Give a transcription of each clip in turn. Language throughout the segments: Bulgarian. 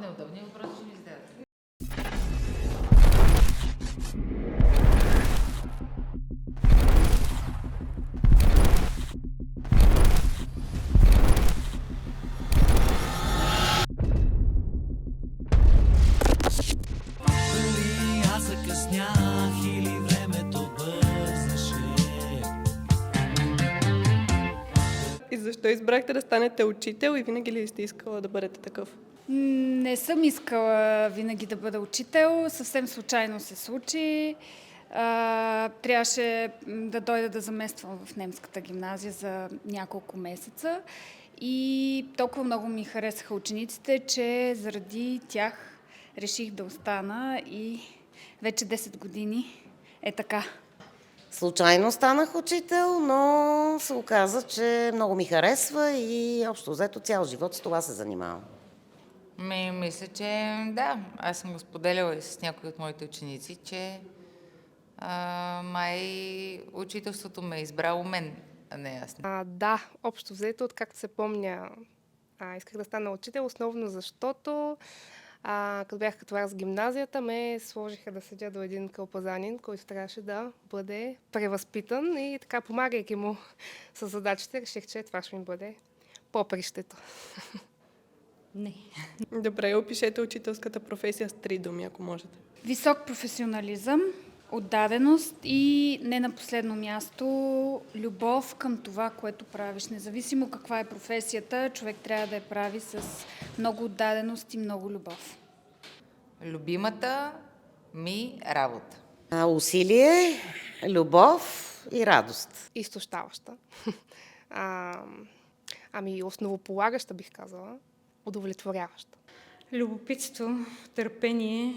неудобният въпрос ще ми зададете. Дали аз закъснях или времето бързаше? И защо избрахте да станете учител и винаги ли сте искала да бъдете такъв? Не съм искала винаги да бъда учител, съвсем случайно се случи. Трябваше да дойда да замествам в немската гимназия за няколко месеца и толкова много ми харесаха учениците, че заради тях реших да остана и вече 10 години е така. Случайно станах учител, но се оказа, че много ми харесва и общо взето цял живот с това се занимавам. Мисля, че да, аз съм го споделяла и с някои от моите ученици, че май учителството ме е избрало мен, а не аз. Да, общо взето, откакто се помня, исках да стана учител, основно защото като бях като раз в гимназията, ме сложиха да седя до един кълпазанин, който трябваше да бъде превъзпитан и така, помагайки му с задачите, реших, че това ще ми бъде попрището. Не. Добре, опишете учителската професия с 3 думи, ако можете. Висок професионализъм, отдаденост и не на последно място любов към това, което правиш. Независимо каква е професията, човек трябва да я прави с много отдаденост и много любов. Любимата ми работа. Усилие, любов и радост. Изтощаваща. Основополагаща бих казала. Удовлетворяваща. Любопитство, търпение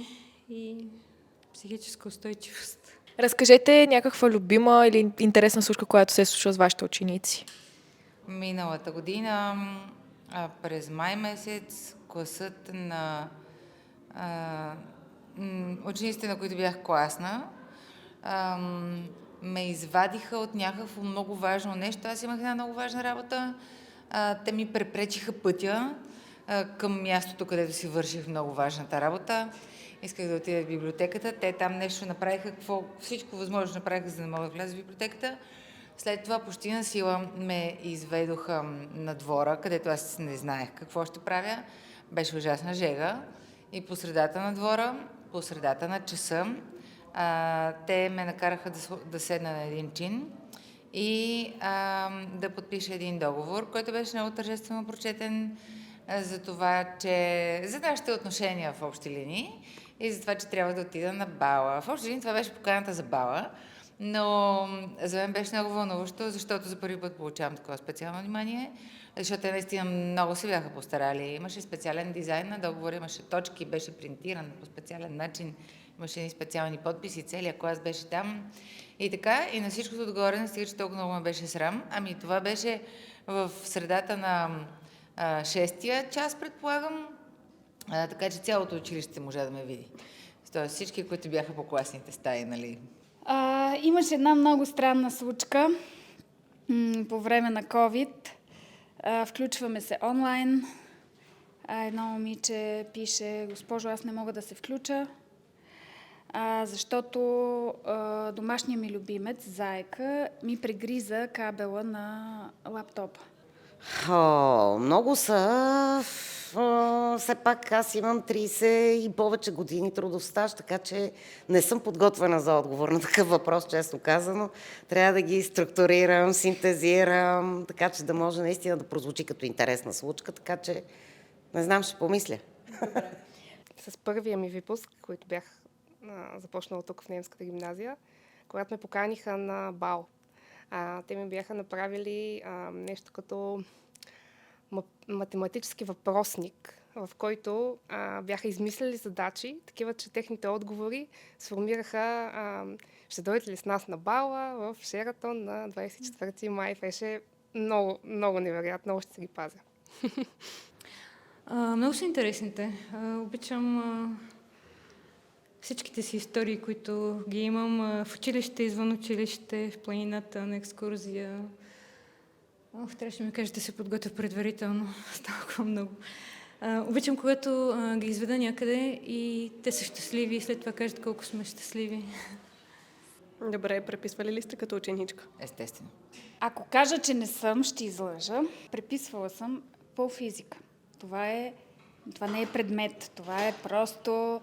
и психическа устойчивост. Разкажете някаква любима или интересна случка, която се е случила с вашите ученици. Миналата година, през май месец, класът на учениците, на които бях класна, ме извадиха от някакво много важно нещо. Аз имах една много важна работа. Те ми препречиха пътя към мястото, където си върших много важната работа. Исках да отида в библиотеката. Те там нещо направиха, всичко възможно направиха, за да мога да вляза в библиотеката. След това почти на сила ме изведоха на двора, където аз не знаех какво ще правя. Беше ужасна жега. И по средата на двора, по средата на часа, те ме накараха да седна на един чин и да подпиша един договор, който беше много тържествено прочетен за това, че за нашите отношения в общи линии и за това, че трябва да отида на бала. В общи линии това беше поканата за бала, но за мен беше много вълнуващо, защото за първи път получавам такова специално внимание, защото те наистина много се бяха постарали. Имаше специален дизайн на договор, имаше точки, беше принтиран по специален начин, имаше едни специални подписи, целият клас беше там. И така, и на всичкото отгоре, не стига, че толкова много ме беше срам. Това беше в средата на 6-тия час, предполагам, така че цялото училище можа да ме види. Тоест всички, които бяха по класните стаи, нали? Имаше една много странна случка по време на COVID. Включваме се онлайн. Едно момиче пише: госпожо, аз не мога да се включа, защото домашният ми любимец, Зайка, ми прегриза кабела на лаптопа. Много са. Все пак аз имам 30 и повече години трудов стаж, така че не съм подготвена за отговор на такъв въпрос, честно казано. Трябва да ги структурирам, синтезирам, така че да може наистина да прозвучи като интересна случка, така че не знам, ще помисля. С първия ми випуск, който бях започнала тук в немската гимназия, когато ме поканиха на бал. Те ми бяха направили нещо като математически въпросник, в който бяха измислили задачи, такива, че техните отговори сформираха ще дойдете ли с нас на бала в Шератон на 24 май. Беше много, много невероятно, още се ги пазя. Много са интересните. Обичам всичките си истории, които ги имам в училище, извън училище, в планината, на екскурзия. Трябваше да ми кажете да се подготвя предварително с толкова много. Обичам, когато ги изведа някъде и те са щастливи и след това кажат колко сме щастливи. Добре, преписвали ли сте като ученичка? Естествено. Ако кажа, че не съм, ще излъжа. Преписвала съм по физика. Това не е предмет. Това е просто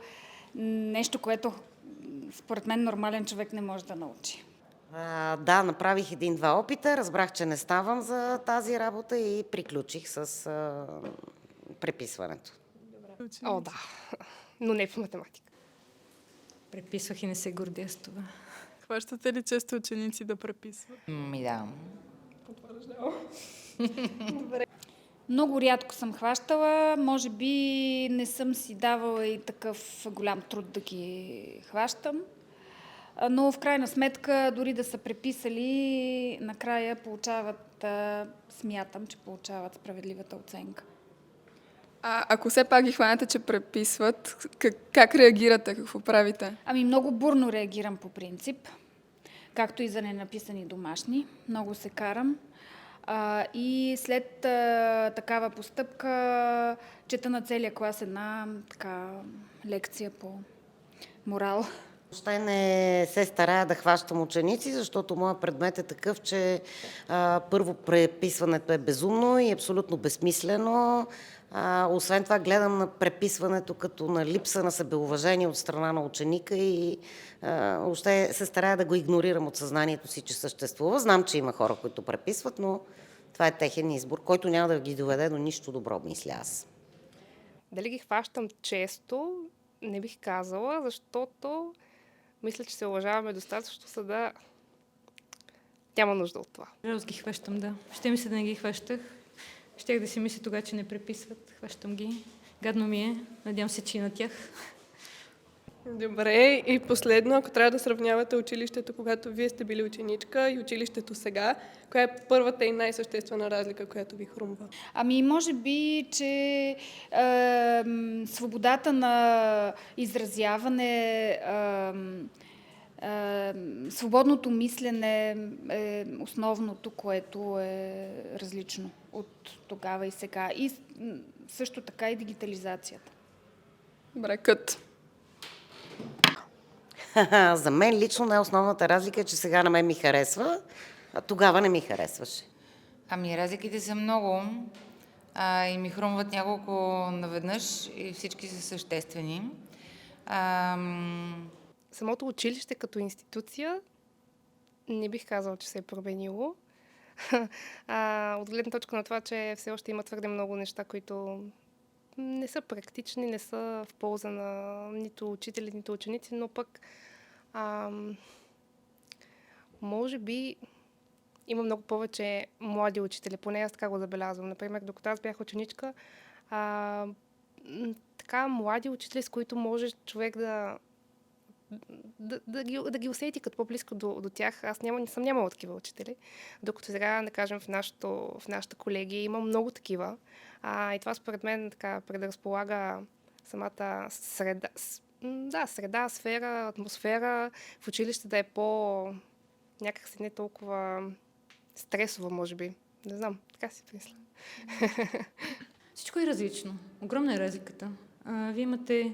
нещо, което според мен нормален човек не може да научи. Да, направих 1-2 опита, разбрах, че не ставам за тази работа и приключих с преписването. О, да. Но не в математика. Преписвах и не се гордя с това. Хващате ли често ученици да преписват? Да. Много рядко съм хващала, може би не съм си давала и такъв голям труд да ги хващам, но в крайна сметка, дори да са преписали, накрая получават, смятам, че получават справедливата оценка. Ако все пак ги хванете, че преписват, как реагирате, какво правите? Ами много бурно реагирам по принцип, както и за ненаписани домашни. Много се карам. И след такава постъпка чета на целия клас една лекция по морал. Въобще не се старая да хващам ученици, защото моят предмет е такъв, че първо преписването е безумно и абсолютно безсмислено. Освен това гледам на преписването като на липса на себеуважение от страна на ученика и въобще се старая да го игнорирам от съзнанието си, че съществува. Знам, че има хора, които преписват, но това е техен избор, който няма да ги доведе до нищо добро, мисля аз. Дали ги хващам често, не бих казала, защото мисля, че се уважаваме достатъчно, за да няма нужда от това. Раз ги хващам, да. Ще ми се да не ги хващах. Щях да си мисля тогава, че не преписват. Хващам ги. Гадно ми е. Надявам се, че и на тях. Добре, и последно, ако трябва да сравнявате училището, когато вие сте били ученичка и училището сега, коя е първата и най-съществена разлика, която ви хрумва? Ами, може би, че свободата на изразяване, свободното мислене е основното, което е различно от тогава и сега. И също така и дигитализацията. Добре, кът. За мен лично най-основната разлика е, че сега на мен ми харесва, а тогава не ми харесваше. Ами разликите са много и ми хрумват няколко наведнъж и всички са съществени. Самото училище като институция не бих казала, че се е променило. От гледна точка на това, че все още има твърде много неща, които не са практични, не са в полза на нито учители, нито ученици, но пък може би има много повече млади учители, поне аз така го забелязвам. Например, докато аз бях ученичка, така млади учители, с които може човек да ги усети като по-близко до тях. Аз не съм нямала такива учители. Докато сега, да кажем, в нашата колегия има много такива. И това според мен така предразполага самата среда, сфера, атмосфера в училище да е някакси не толкова стресова, може би. Не знам, така си мисля. Всичко е различно. Огромна е разликата. Вие имате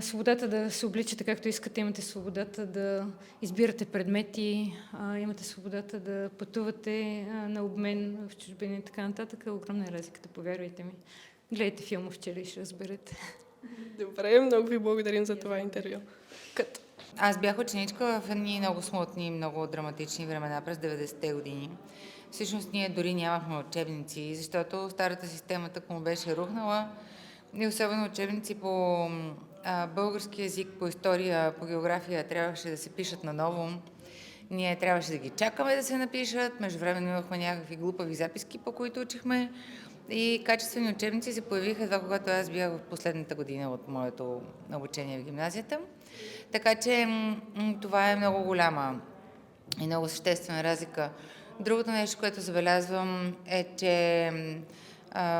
свободата да се обличате както искате, имате свободата да избирате предмети, имате свободата да пътувате на обмен в чужбина и така нататък. Огромна е разликата, повярвайте ми. Гледайте филма вчера и ще разберете. Добре, много ви благодарим за това интервю. Кът. Аз бях ученичка в едни много смутни, много драматични времена през 90-те години. Всъщност ние дори нямахме учебници, защото старата система така му беше рухнала. И особено учебници по български език, по история, по география трябваше да се пишат наново. Ние трябваше да ги чакаме да се напишат. Междувременно имахме някакви глупави записки, по които учихме. И качествени учебници се появиха едва когато аз бях в последната година от моето обучение в гимназията. Така че това е много голяма и много съществена разлика. Другото нещо, което забелязвам е, че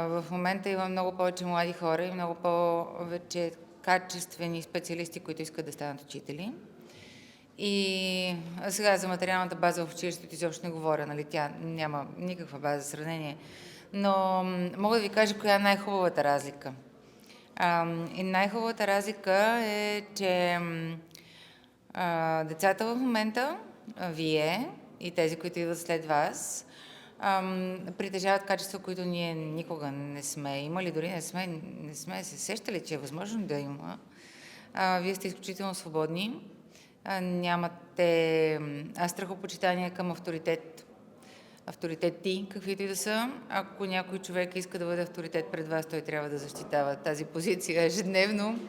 в момента има много повече млади хора и много повече качествени специалисти, които искат да станат учители. И сега за материалната база в училището изобщо не говоря, нали? Тя няма никаква база за сравнение Но мога да ви кажа коя е най-хубавата разлика. И най-хубавата разлика е, че децата в момента, вие и тези, които идват след вас, притежават качества, които ние никога не сме имали, дори не сме се сещали, че е възможно да има. Вие сте изключително свободни, нямате страхопочитание към авторитети, каквито и да са. Ако някой човек иска да бъде авторитет пред вас, той трябва да защитава тази позиция ежедневно.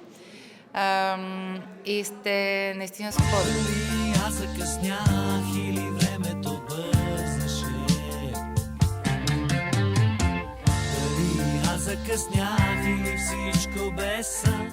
И сте наистина свободни. Дали аз закъснях или времето бързаше? Дали аз закъснях или всичко без сън?